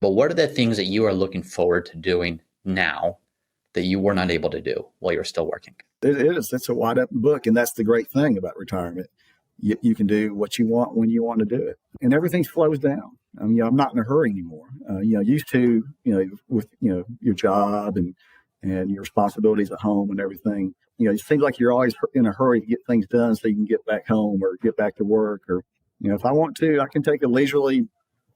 But what are the things that you are looking forward to doing now that you were not able to do while you were still working? It is. It's a wide open book. And that's the great thing about retirement. You can do what you want when you want to do it. And everything slows down. I'm not in a hurry anymore. Used to, with, your job and your responsibilities at home and everything, it seems like you're always in a hurry to get things done so you can get back home or get back to work. Or, if I want to, I can take a leisurely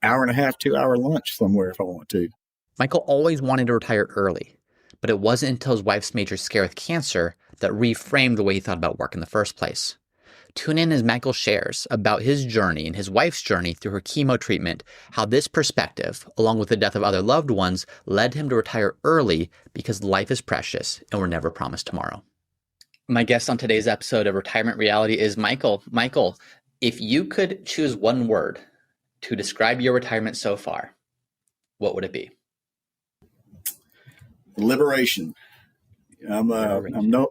hour and a half, 2 hour lunch somewhere if I want to. Michael always wanted to retire early, but it wasn't until his wife's major scare with cancer that reframed the way he thought about work in the first place. Tune in as Michael shares about his journey and his wife's journey through her chemo treatment, how this perspective, along with the death of other loved ones, led him to retire early because life is precious and we're never promised tomorrow. My guest on today's episode of Retirement Reality is Michael. Michael, if you could choose one word to describe your retirement so far, what would it be? Liberation. I'm no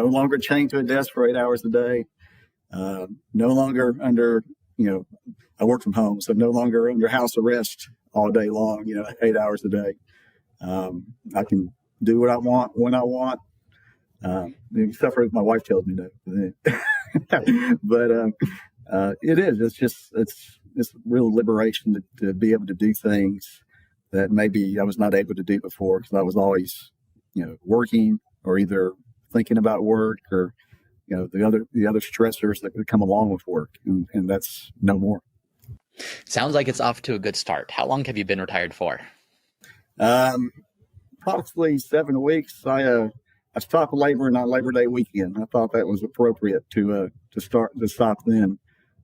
longer chained to a desk for 8 hours a day. No longer under, I work from home, so no longer under house arrest all day long, 8 hours a day. I can do what I want when I want, except for if my wife tells me to. But it is. It's real liberation to be able to do things that maybe I was not able to do before because I was always, working or either thinking about work or, the other stressors that could come along with work. And that's no more. Sounds like it's off to a good start. How long have you been retired for? Probably 7 weeks. I stopped laboring on Labor Day weekend. I thought that was appropriate to stop then.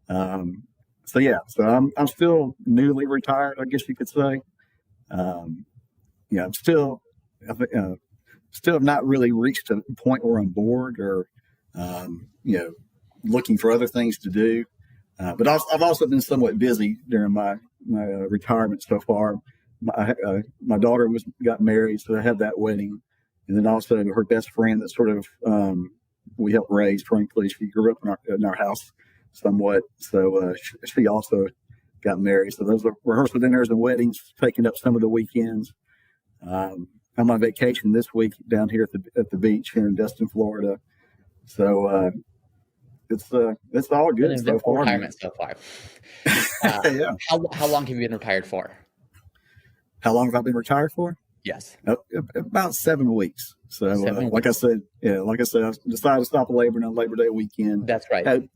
So I'm still newly retired, I guess you could say. I'm still have not really reached a point where I'm bored or, looking for other things to do. But I've also been somewhat busy during my retirement so far. My daughter got married, so I had that wedding. And then also her best friend that sort of we helped raise, frankly. She grew up in our house somewhat. So she also got married. So those are rehearsal dinners and weddings taking up some of the weekends. I'm on vacation this week down here at the beach here in Destin, Florida. So it's all good so far. Retirement so far. Yeah. How long have you been retired for? How long have I been retired for? Yes. About 7 weeks. So, 7 weeks. like I said, I decided to stop laboring on Labor Day weekend. That's right.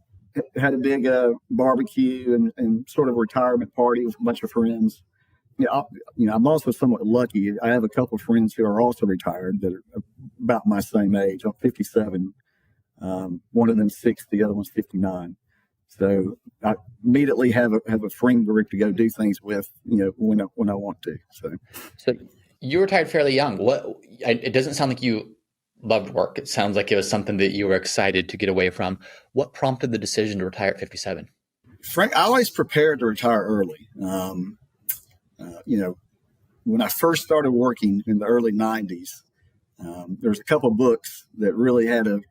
Had a big barbecue and sort of retirement party with a bunch of friends. I'm also somewhat lucky. I have a couple of friends who are also retired that are about my same age. I'm 57. One of them's 60, the other one's 59. So I immediately have a friend group to go do things with, when I want to. So you retired fairly young. It doesn't sound like you loved work. It sounds like it was something that you were excited to get away from. What prompted the decision to retire at 57? Frank, I always prepared to retire early. When I first started working in the early 90s, there's a couple of books that really had an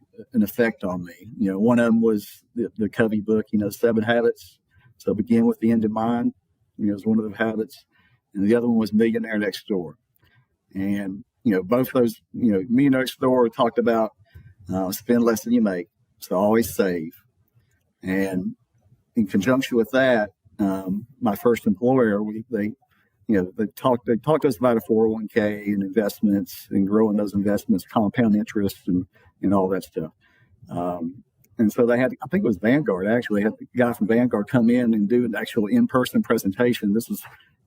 effect on me. One of them was the Covey book, 7 Habits. So begin with the end in mind, is one of the habits. And the other one was Millionaire Next Door. And, both those, Millionaire Next Door talked about spend less than you make. So always save. And in conjunction with that, my first employer, they talked to us about a 401k and investments and growing those investments, compound interest and all that stuff. And so they had, I think it was Vanguard, actually, had the guy from Vanguard come in and do an actual in-person presentation. This was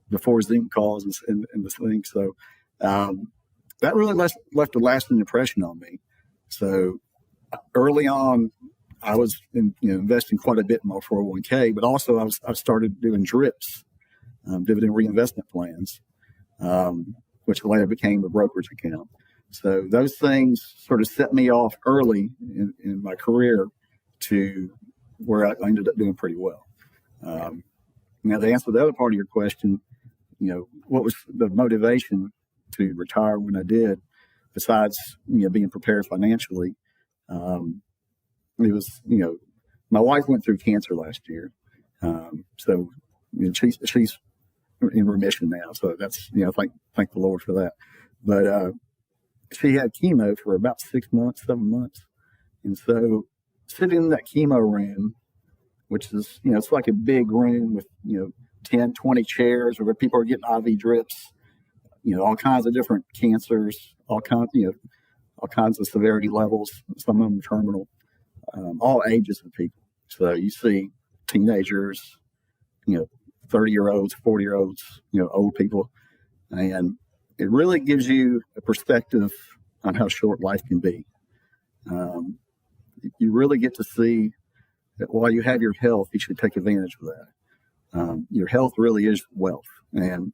before Zoom calls and this thing. So that really left a lasting impression on me. So early on, I was investing quite a bit in my 401k, but also I started doing DRIPs, dividend reinvestment plans, which later became a brokerage account. So those things sort of set me off early in my career to where I ended up doing pretty well. Now, to answer the other part of your question, what was the motivation to retire when I did, besides, being prepared financially? It was, my wife went through cancer last year. So she's in remission now. So that's, thank the Lord for that. But she had chemo for about 6 months, 7 months. And so sitting in that chemo room, which is, it's like a big room with, 10, 20 chairs where people are getting IV drips, all kinds of different cancers, all kinds of severity levels, some of them terminal, all ages of people. So you see teenagers, 30-year-olds, 40-year-olds, old people. And it really gives you a perspective on how short life can be. You really get to see that while you have your health, you should take advantage of that. Your health really is wealth. And,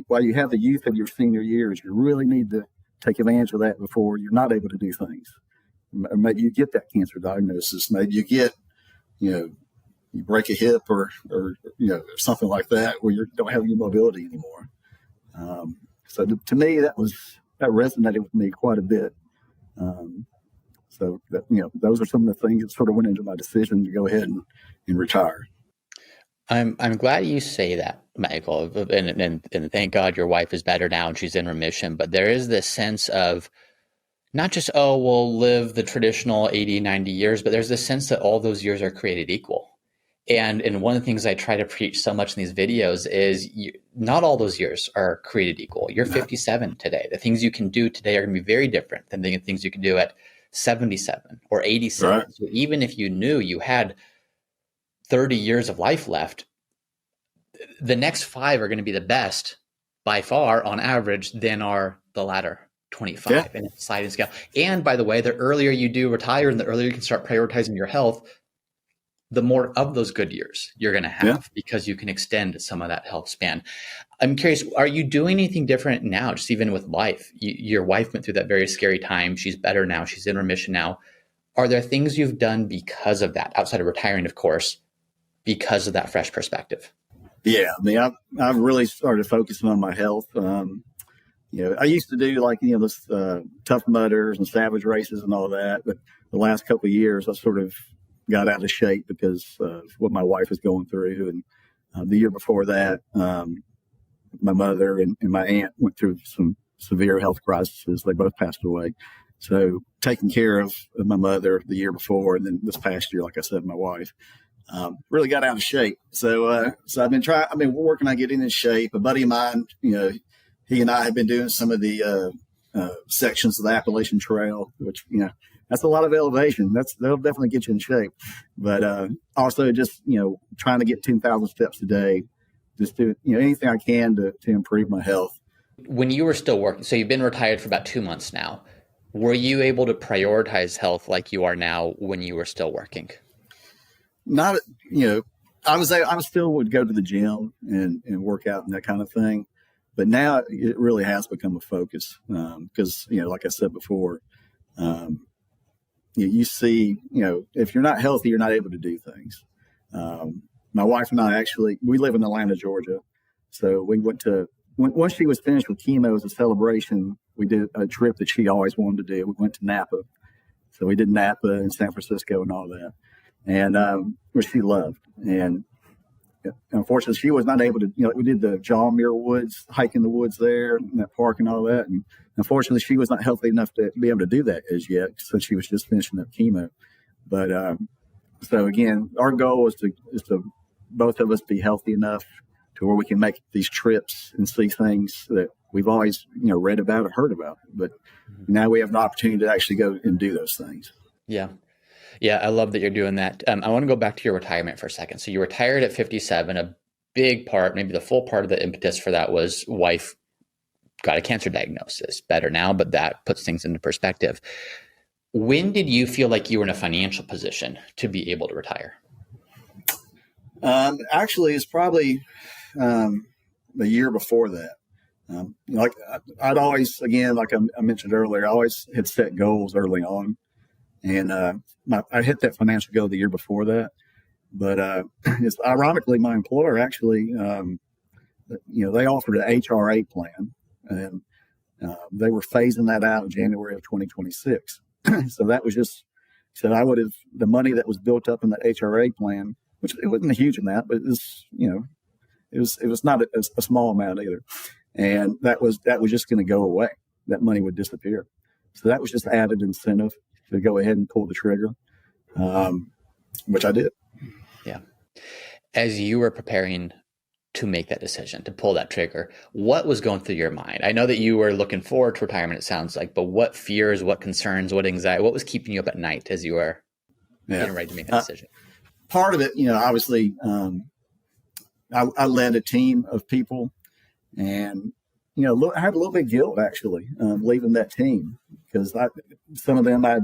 while you have the youth of your senior years, you really need to take advantage of that before you're not able to do things. Maybe you get that cancer diagnosis. Maybe you get, you break a hip or something like that where you don't have any mobility anymore. So to me, that resonated with me quite a bit. So that, those are some of the things that sort of went into my decision to go ahead and retire. I'm glad you say that, Michael, and thank God your wife is better now and she's in remission. But there is this sense of not just, we'll live the traditional 80, 90 years, but there's this sense that all those years are created equal. And one of the things I try to preach so much in these videos is not all those years are created equal. You're 57 today. The things you can do today are going to be very different than the things you can do at 77 or 87. Right. So even if you knew you had 30 years of life left, the next 5 are going to be the best by far on average than are the latter 25 in a sliding scale. And by the way, the earlier you do retire and the earlier you can start prioritizing your health, the more of those good years you're going to have because you can extend some of that health span. I'm curious, are you doing anything different now, just even with life? Your wife went through that very scary time. She's better now. She's in remission now. Are there things you've done because of that, outside of retiring, of course, because of that fresh perspective? Yeah, I mean, I've really started focusing on my health. I used to do those Tough Mudders and Savage races and all that, but the last couple of years I sort of got out of shape because of what my wife was going through. And the year before that, my mother and my aunt went through some severe health crises. They both passed away. So taking care of my mother the year before, and then this past year, like I said, my wife, really got out of shape. So I've been working on getting in shape. A buddy of mine, he and I have been doing some of the sections of the Appalachian Trail, which, that's a lot of elevation. That'll definitely get you in shape. But also just, trying to get 10,000 steps a day, just do, anything I can to improve my health. When you were still working, so you've been retired for about 2 months now, were you able to prioritize health like you are now when you were still working? Not, I still would go to the gym and work out and that kind of thing. But now it really has become a focus because, like I said before, you see, if you're not healthy, you're not able to do things. My wife and I we live in Atlanta, Georgia. So we went once she was finished with chemo as a celebration, we did a trip that she always wanted to do. We went to Napa. So we did Napa and San Francisco and all that. And which she loved. And unfortunately, she was not able to, we did the John Muir Woods, hike in the woods there, in that park and all that. And unfortunately, she was not healthy enough to be able to do that as yet, since she was just finishing up chemo. But so again, our goal is to both of us be healthy enough to where we can make these trips and see things that we've always, read about or heard about. But now we have an opportunity to actually go and do those things. Yeah. Yeah, I love that you're doing that. I want to go back to your retirement for a second. So you retired at 57. A big part, maybe the full part of the impetus for that was wife got a cancer diagnosis. Better now, but that puts things into perspective. When did you feel like you were in a financial position to be able to retire? Actually, it's probably the year before that. I'd always, again, like I mentioned earlier, I always had set goals early on. And I hit that financial goal the year before that. But it's ironically, my employer actually, they offered an HRA plan, and they were phasing that out in January of 2026. So that was just said I would have the money that was built up in that HRA plan. which it wasn't a huge amount, but it was, it was not a small amount either. And that was just going to go away. That money would disappear. So that was just added incentive to go ahead and pull the trigger, which I did. Yeah. As you were preparing to make that decision, to pull that trigger, what was going through your mind? I know that you were looking forward to retirement, it sounds like, but what fears, what concerns, what anxiety, what was keeping you up at night as you were getting ready to make that decision? Part of it, obviously, I led a team of people, and I had a little bit of guilt actually leaving that team, because some of them I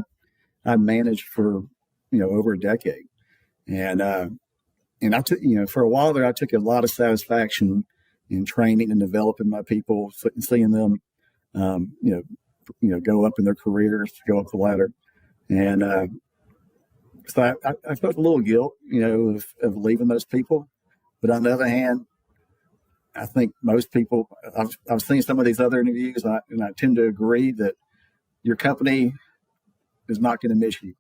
managed for over a decade, and I took for a while there I took a lot of satisfaction in training and developing my people, seeing them go up in their careers, go up the ladder, and so I felt a little guilt of leaving those people. But on the other hand, I think most people, I've seen some of these other interviews, and I tend to agree that your company is not going to miss you.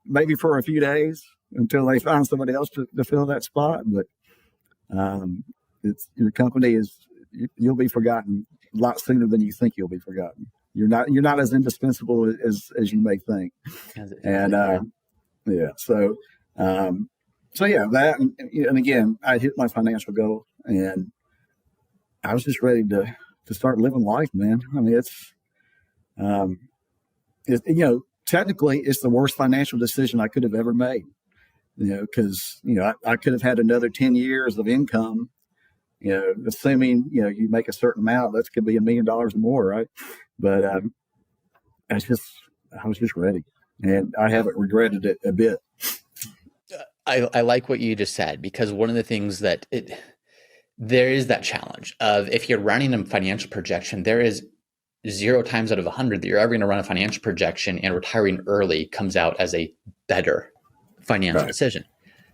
Maybe for a few days until they find somebody else to fill that spot. But your company you'll be forgotten a lot sooner than you think you'll be forgotten. You're not as indispensable as you may think. And so yeah, that, and again, I hit my financial goal, and I was just ready to start living life, man. I mean, technically it's the worst financial decision I could have ever made, because, I could have had another 10 years of income, assuming, you make a certain amount, that could be $1 million or more. Right. But, I was just ready, and I haven't regretted it a bit. I like what you just said, because one of the things that there is that challenge of, if you're running a financial projection, there is 0 times out of 100 that you're ever going to run a financial projection, and retiring early comes out as a better financial decision.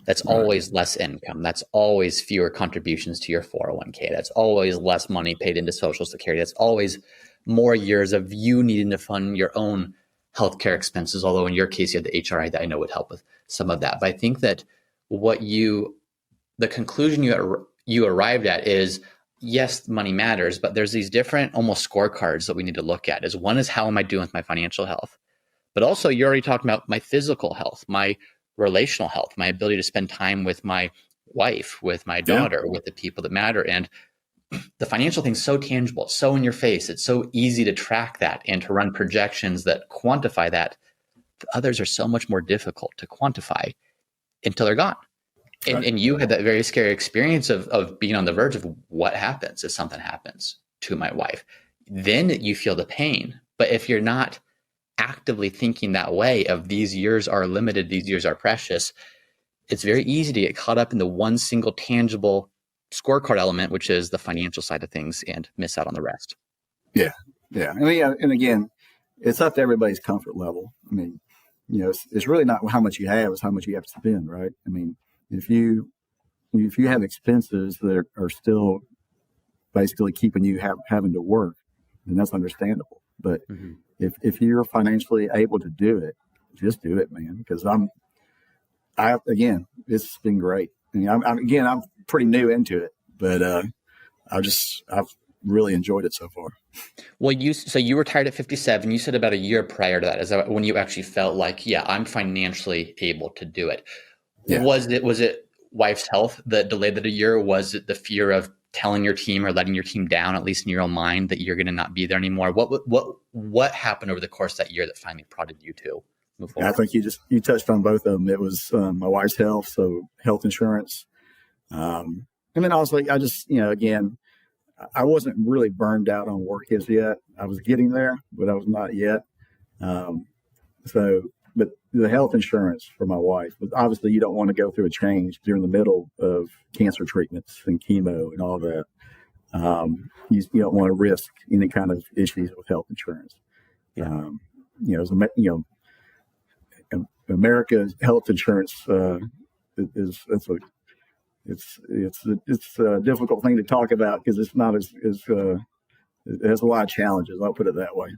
That's always less income. That's always fewer contributions to your 401k. That's always less money paid into Social Security. That's always more years of you needing to fund your own healthcare expenses. Although in your case, you had the HRA that I know would help with some of that. But I think that the conclusion you arrived at is, yes, money matters, but there's these different almost scorecards that we need to look at. One is, how am I doing with my financial health? But also, you're already talking about my physical health, my relational health, my ability to spend time with my wife, with my daughter, with the people that matter. And the financial thing's so tangible, it's so in your face, it's so easy to track that and to run projections that quantify that. The others are so much more difficult to quantify until they're gone. And you had that very scary experience of being on the verge of what happens if something happens to my wife. Then you feel the pain. But if you're not actively thinking that way of, these years are limited, these years are precious, it's very easy to get caught up in the one single tangible scorecard element, which is the financial side of things, and miss out on the rest. Yeah. I mean, and again, it's up to everybody's comfort level. I mean, it's really not how much you have, it's how much you have to spend, right? I mean, if you have expenses that are still basically keeping you having to work, then that's understandable. But if you're financially able to do it, just do it, man. Because again, it's been great. I mean, I'm pretty new into it, but I've really enjoyed it so far. Well, you retired at 57. You said about a year prior to that, is that when you actually felt like, yeah, I'm financially able to do it? Yeah. Was it wife's health that delayed that a year? Was it the fear of telling your team or letting your team down, at least in your own mind, that you're going to not be there anymore? What happened over the course of that year that finally prodded you to move forward? I think you touched on both of them. It was my wife's health, so health insurance. And then also, I just, again, I wasn't really burned out on work as yet. I was getting there, but I was not yet. But the health insurance for my wife, but obviously you don't want to go through a change during the middle of cancer treatments and chemo and all that. You don't want to risk any kind of issues with health insurance. Yeah. America's health insurance it's a difficult thing to talk about, because it's not as it has a lot of challenges. I'll put it that way.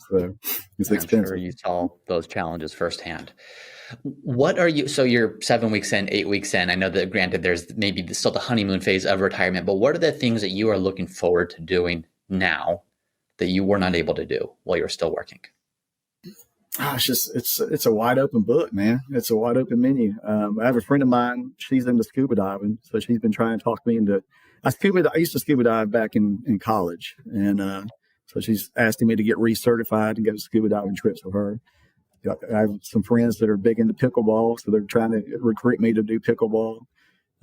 So it's expensive. I'm sure you saw those challenges firsthand. What are you? So you're 7 weeks in, 8 weeks in. I know that granted, there's maybe still the honeymoon phase of retirement, but what are the things that you are looking forward to doing now that you were not able to do while you're still working? It's a wide open book, man. It's a wide open menu. I have a friend of mine. She's into scuba diving, so she's been trying to talk me into. I used to scuba dive back in college, and so she's asking me to get recertified and go scuba diving trips with her. I have some friends that are big into pickleball, so they're trying to recruit me to do pickleball.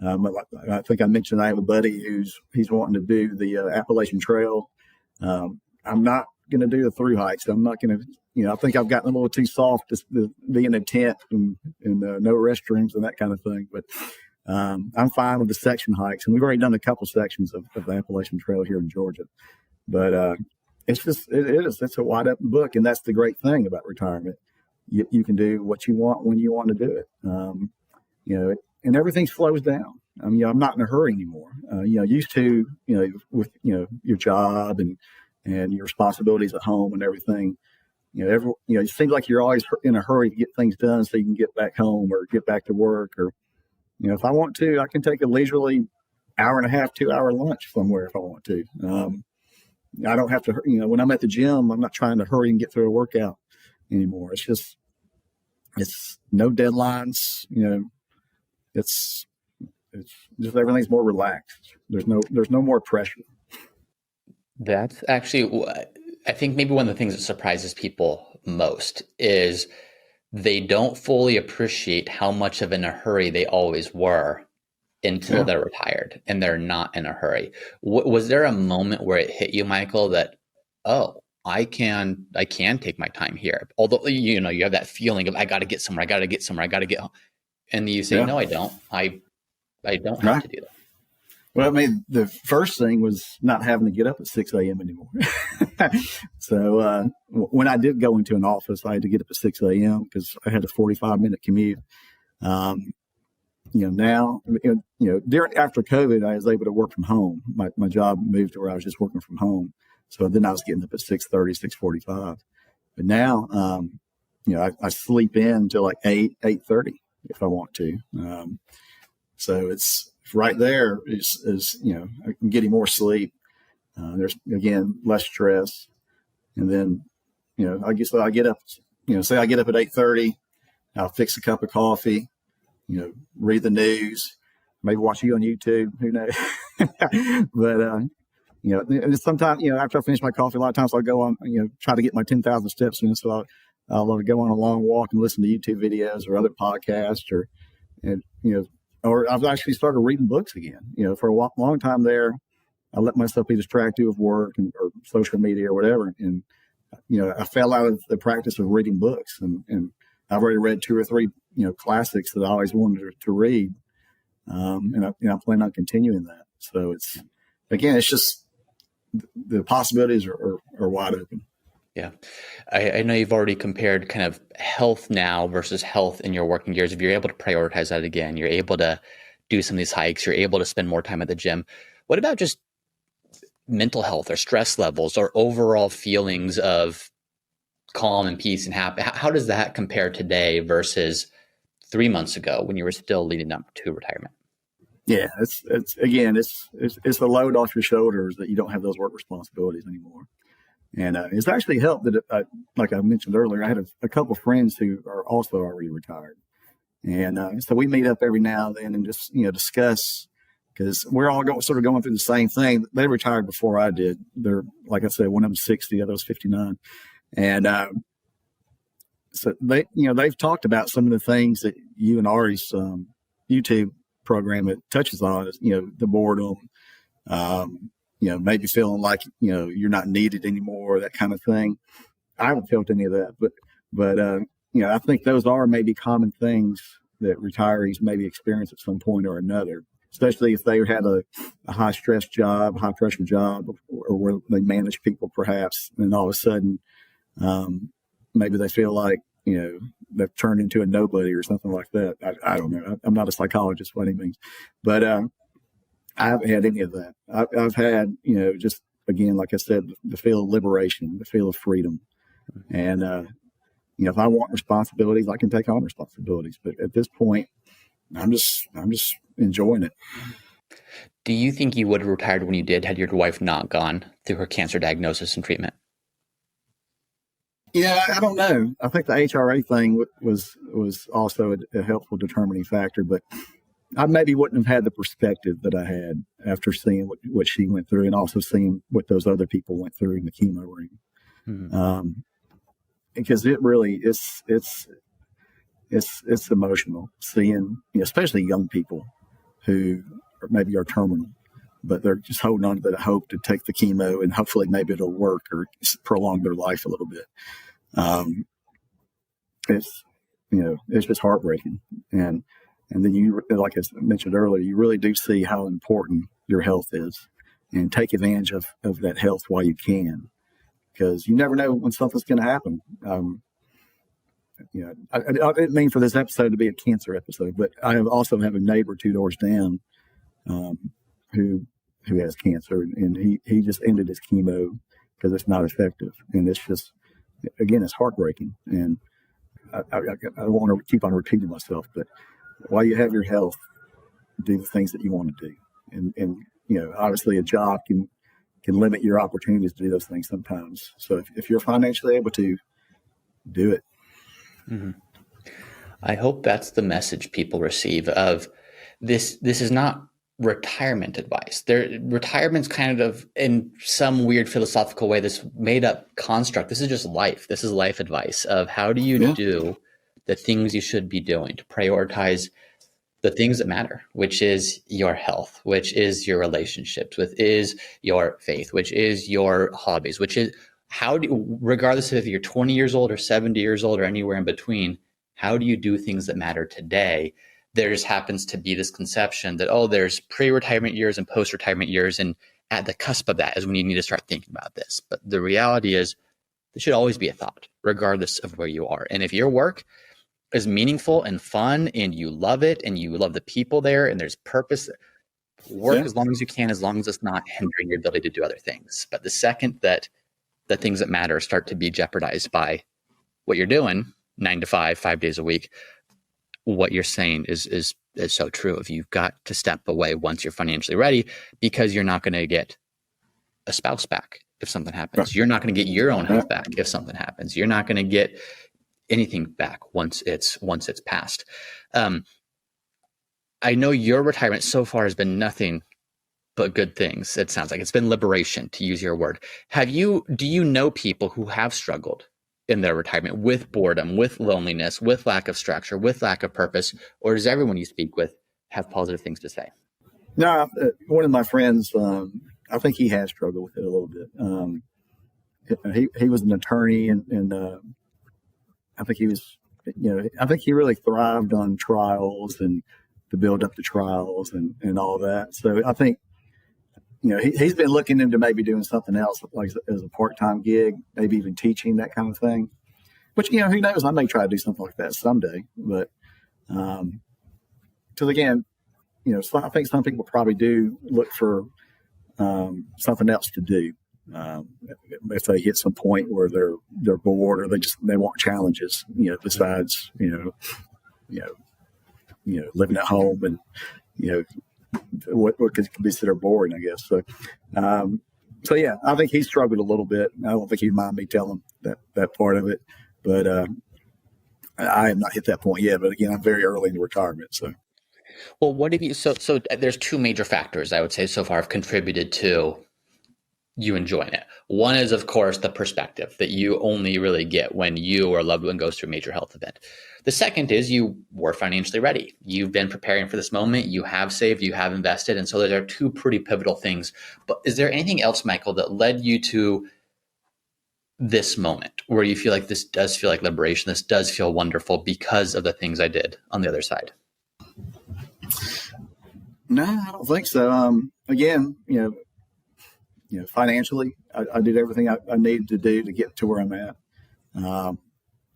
I think I mentioned I have a buddy he's wanting to do the Appalachian Trail. I'm not going to do the through hikes. I'm not going to, I think I've gotten a little too soft to be in a tent and no restrooms and that kind of thing. But I'm fine with the section hikes, and we've already done a couple sections of the Appalachian Trail here in Georgia. But it's a wide open book, and that's the great thing about retirement. You can do what you want when you want to do it. And everything slows down. I mean, I'm not in a hurry anymore. Used to, with, your job and your responsibilities at home and everything, it seems like you're always in a hurry to get things done so you can get back home or get back to work. Or, if I want to, I can take a leisurely hour and a half, 2 hour lunch somewhere if I want to. I don't have to, when I'm at the gym, I'm not trying to hurry and get through a workout anymore. It's no deadlines, it's just everything's more relaxed. There's no more pressure. That's actually, I think maybe one of the things that surprises people most is they don't fully appreciate how much of in a hurry they always were until they're retired and they're not in a hurry. Was there a moment where it hit you, Michael, that, oh, I can take my time here. Although, you have that feeling of, I got to get somewhere, I got to get home. And you say, no, I don't. I don't have to do that. Well, I mean, the first thing was not having to get up at 6 a.m. anymore. So when I did go into an office, I had to get up at 6 a.m. because I had a 45-minute commute. Now, after COVID, I was able to work from home. My job moved to where I was just working from home. So then I was getting up at 6:30, 6:45. But now, I sleep in until like 8:30 if I want to. So it's right there is I'm getting more sleep. There's, again, less stress. And then, I guess I get up, say I get up at 8:30, I'll fix a cup of coffee, read the news, maybe watch you on YouTube, who knows? But, sometimes, after I finish my coffee, a lot of times I'll go on, try to get my 10,000 steps in. So I'll go on a long walk and listen to YouTube videos or other podcasts or I've actually started reading books again. For a long time there, I let myself be distracted with work or social media or whatever. And, I fell out of the practice of reading books and I've already read 2 or 3, classics that I always wanted to read. And I plan on continuing that. So it's just, the possibilities are wide open. Yeah. I know you've already compared kind of health now versus health in your working years. If you're able to prioritize that again, you're able to do some of these hikes, you're able to spend more time at the gym. What about just mental health or stress levels or overall feelings of calm and peace and happy? How does that compare today versus 3 months ago when you were still leading up to retirement? Yeah, it's the load off your shoulders that you don't have those work responsibilities anymore. And it's actually helped that, like I mentioned earlier, I had a couple of friends who are also already retired. And so we meet up every now and then and just, discuss, because we're all sort of going through the same thing. They retired before I did. They're, like I said, one of them 60, the other was 59. And so they've talked about some of the things that you and Ari's YouTube program that touches on, the boredom, maybe feeling like, you're not needed anymore, that kind of thing. I haven't felt any of that, but I think those are maybe common things that retirees maybe experience at some point or another, especially if they had a high stress job, high pressure job, or where they manage people perhaps. And all of a sudden, maybe they feel like, they've turned into a nobody or something like that. I don't know. I'm not a psychologist by any means, but I haven't had any of that. I've had, just, again, like I said, the feel of liberation, the feel of freedom. And if I want responsibilities, I can take on responsibilities. But at this point, I'm just enjoying it. Do you think you would have retired when you did had your wife not gone through her cancer diagnosis and treatment? Yeah, I don't know. I think the HRA thing was also a helpful determining factor, but I maybe wouldn't have had the perspective that I had after seeing what she went through, and also seeing what those other people went through in the chemo room. Mm-hmm. Because it really it's emotional seeing, especially young people who maybe are terminal, but they're just holding on to that hope to take the chemo and hopefully maybe it'll work or prolong their life a little bit. Um, it's it's just heartbreaking, and then you, like I mentioned earlier, you really do see how important your health is, and take advantage of that health while you can, because you never know when something's going to happen. I didn't mean for this episode to be a cancer episode, but I also have a neighbor 2 doors down, who has cancer, and he just ended his chemo because it's not effective, and it's just, again, it's heartbreaking. And I don't want to keep on repeating myself, but while you have your health, do the things that you want to do, and obviously a job can limit your opportunities to do those things sometimes. So if you're financially able to, do it. Mm-hmm. I hope that's the message people receive of this. This is not retirement advice. Retirement's kind of, in some weird philosophical way, this made up construct. This is just life. This is life advice of how do you do the things you should be doing to prioritize the things that matter, which is your health, which is your relationships, which is your faith, which is your hobbies, which is regardless of if you're 20 years old or 70 years old or anywhere in between, how do you do things that matter today? There just happens to be this conception that, there's pre-retirement years and post-retirement years, and at the cusp of that is when you need to start thinking about this. But the reality is, there should always be a thought, regardless of where you are. And if your work is meaningful and fun and you love it and you love the people there and there's purpose, work as long as you can, as long as it's not hindering your ability to do other things. But the second that the things that matter start to be jeopardized by what you're doing 9 to 5, 5 days a week, what you're saying is so true. If you've got to step away once you're financially ready, because you're not going to get a spouse back if something happens. Right. You're not going to get your own health back if something happens. You're not going to get anything back once it's passed. I know your retirement so far has been nothing but good things. It sounds like it's been liberation, to use your word. Do you know people who have struggled in their retirement with boredom, with loneliness, with lack of structure, with lack of purpose, or does everyone you speak with have positive things to say? No, one of my friends, I think he has struggled with it a little bit. He was an attorney, and I think he really thrived on trials and to build up the trials and all that. So I think, he's been looking into maybe doing something else, like as a part-time gig, maybe even teaching, that kind of thing. Which, who knows? I may try to do something like that someday. But because again, I think some people probably do look for something else to do if they hit some point where they're bored, or they want challenges. Besides living at home and what could be considered boring, I guess. So yeah, I think he struggled a little bit. I don't think he'd mind me telling that part of it, but I have not hit that point yet. But again, I'm very early in the retirement. So, well, what have you? So there's two major factors I would say so far have contributed to you enjoying it. One is, of course, the perspective that you only really get when you or a loved one goes through a major health event. The second is you were financially ready. You've been preparing for this moment. You have saved, you have invested. And so those are two pretty pivotal things. But is there anything else, Michael, that led you to this moment where you feel like this does feel like liberation? This does feel wonderful because of the things I did on the other side? No, I don't think so. Again, financially, I did everything I needed to do to get to where I'm at. And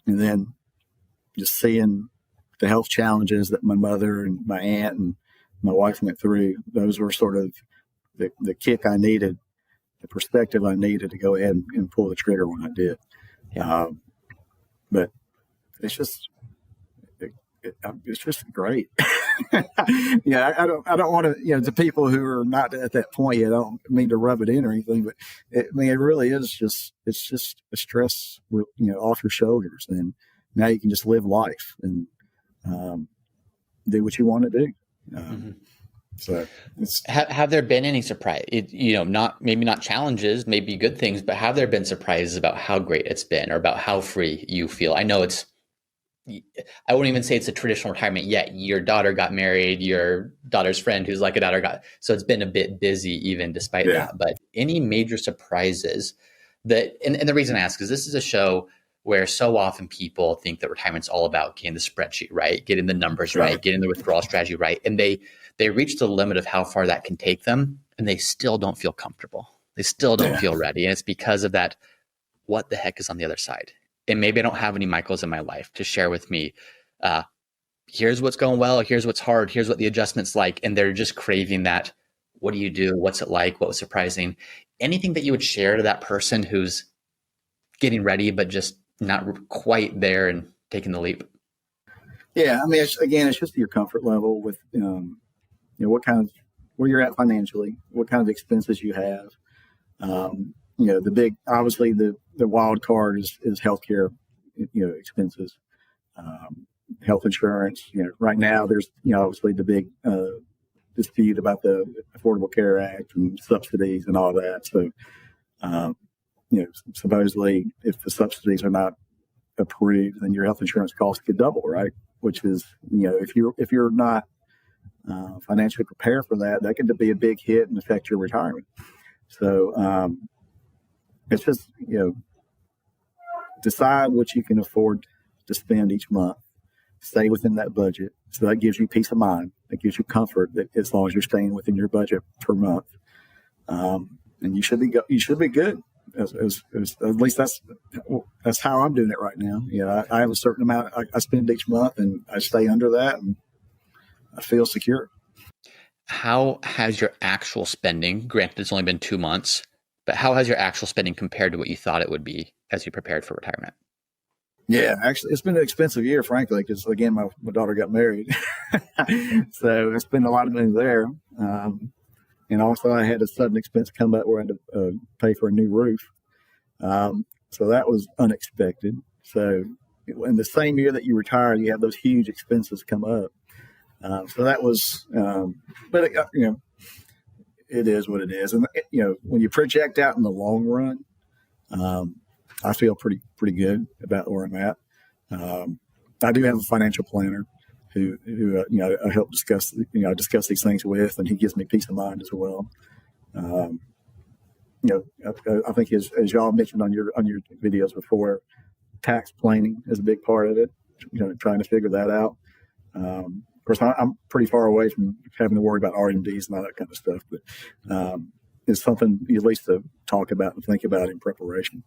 then just seeing the health challenges that my mother and my aunt and my wife went through, those were sort of the kick I needed, the perspective I needed to go ahead and pull the trigger when I did. Yeah. But it's just, it's just great. Yeah, I don't want to, to people who are not at that point yet, I don't mean to rub it in or anything, but it really is just, it's just a stress, off your shoulders. And now you can just live life and do what you want to do. Mm-hmm. So have there been any surprise, not challenges, maybe good things, but have there been surprises about how great it's been or about how free you feel? I know I wouldn't even say it's a traditional retirement yet. Your daughter got married, your daughter's friend who's like a daughter so it's been a bit busy even despite that. But any major surprises and the reason I ask is this is a show where so often people think that retirement's all about getting the spreadsheet right, getting the numbers right, getting the withdrawal strategy right. And they reach the limit of how far that can take them and they still don't feel comfortable. They still don't feel ready. And it's because of that, what the heck is on the other side? And maybe I don't have any Michaels in my life to share with me. Here's what's going well. Here's what's hard. Here's what the adjustment's like. And they're just craving that. What do you do? What's it like? What was surprising? Anything that you would share to that person who's getting ready, but just not quite there and taking the leap? Yeah. I mean, it's just your comfort level with, where you're at financially, what kind of expenses you have. Obviously the wild card is healthcare, expenses, health insurance. Right now there's, obviously the big dispute about the Affordable Care Act and subsidies and all that. So, supposedly if the subsidies are not approved, then your health insurance costs could double, right? Which is, if you're not financially prepared for that, that could be a big hit and affect your retirement. So, it's just, decide what you can afford to spend each month. Stay within that budget. So that gives you peace of mind. That gives you comfort that as long as you're staying within your budget per month. And you should be good. At least that's how I'm doing it right now. I have a certain amount I spend each month and I stay under that and I feel secure. How has your actual spending, granted it's only been 2 months, but how has your actual spending compared to what you thought it would be as you prepared for retirement? Yeah, actually, it's been an expensive year, frankly, because, again, my daughter got married. So I spent a lot of money there. And also I had a sudden expense come up where I had to pay for a new roof. So that was unexpected. So in the same year that you retire, you have those huge expenses come up. So that was, but it is what it is. And, when you project out in the long run, I feel pretty good about where I'm at. I do have a financial planner who I help discuss these things with, and he gives me peace of mind as well. I think as y'all mentioned on your videos before, tax planning is a big part of it. Trying to figure that out. Of course, I'm pretty far away from having to worry about RMDs and all that kind of stuff, but it's something at least to talk about and think about in preparation.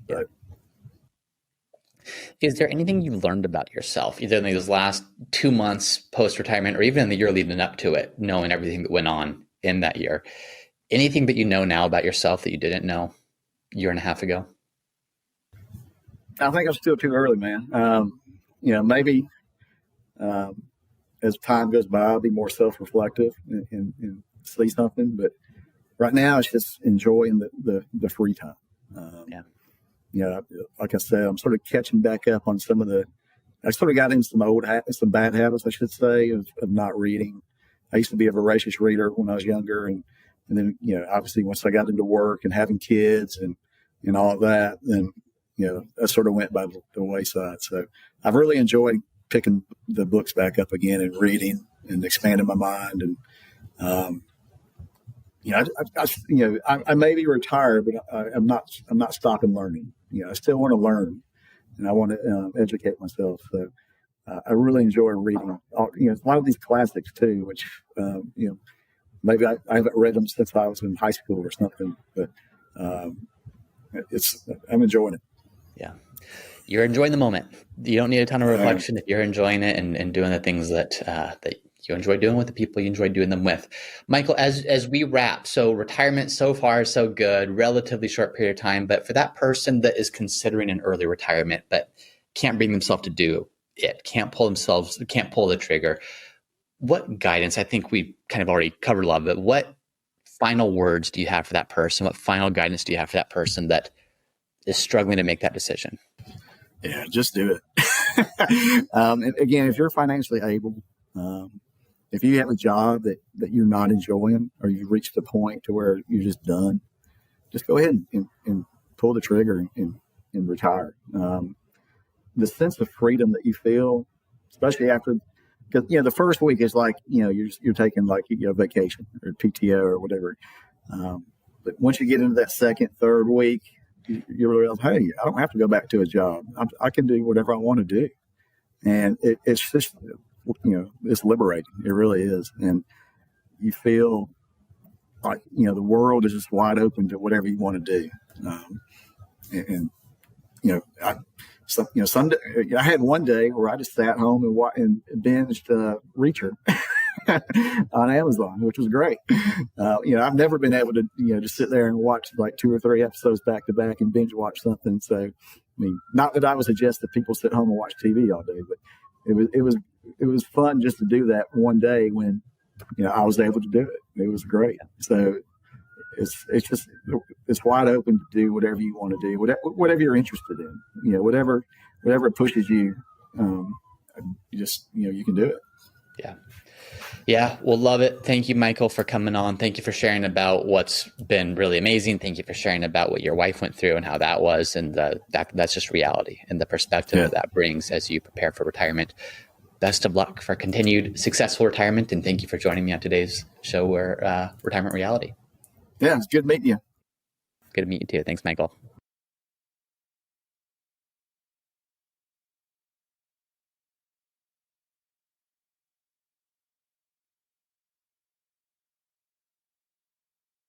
But is there anything you learned about yourself, either in these last 2 months post-retirement or even in the year leading up to it, knowing everything that went on in that year? Anything that you know now about yourself that you didn't know a year and a half ago? I think I'm still too early, man. Maybe as time goes by, I'll be more self-reflective and see something. But right now, it's just enjoying the free time. Like I said, I'm sort of catching back up on I sort of got into some bad habits, I should say, of not reading. I used to be a voracious reader when I was younger. And then, obviously once I got into work and having kids and all of that, then, that sort of went by the wayside. So I've really enjoyed picking the books back up again and reading and expanding my mind. And, I may be retired, but I'm not stopping learning. I still want to learn, and I want to educate myself. So I really enjoy reading. A lot of these classics too, which maybe I haven't read them since I was in high school or something. But I'm enjoying it. Yeah, you're enjoying the moment. You don't need a ton of reflection if you're enjoying it and doing the things that you enjoy doing with the people you enjoy doing them with. Michael, as we wrap, so retirement so far so good, relatively short period of time, but for that person that is considering an early retirement, but can't bring themselves to do it, can't pull the trigger. What guidance, I think we kind of already covered a lot of it. What final words do you have for that person? What final guidance do you have for that person that is struggling to make that decision? Yeah, just do it. And again, if you're financially able, if you have a job that you're not enjoying, or you've reached a point to where you're just done, just go ahead and pull the trigger and retire. The sense of freedom that you feel, especially after, because the first week is like you're taking like vacation or PTO or whatever. But once you get into that second, third week, you realize, hey, I don't have to go back to a job. I can do whatever I want to do, and it's just it's liberating. It really is, and you feel like the world is just wide open to whatever you want to do. And Sunday I had one day where I just sat home and binged Reacher on Amazon, which was great. I've never been able to just sit there and watch like 2 or 3 episodes back to back and binge watch something. So, I mean, not that I would suggest that people sit home and watch TV all day, but it was fun just to do that one day when I was able to do it. It was great. So it's wide open to do whatever you want to do, whatever you're interested in. Whatever pushes you, you can do it. Yeah. Yeah, we'll love it. Thank you, Michael, for coming on. Thank you for sharing about what's been really amazing. Thank you for sharing about what your wife went through and how that was, and that's just reality and the perspective that brings as you prepare for retirement. Best of luck for continued successful retirement, and thank you for joining me on today's show, Retirement Reality. Yeah, it's good meeting you. Good to meet you too. Thanks, Michael.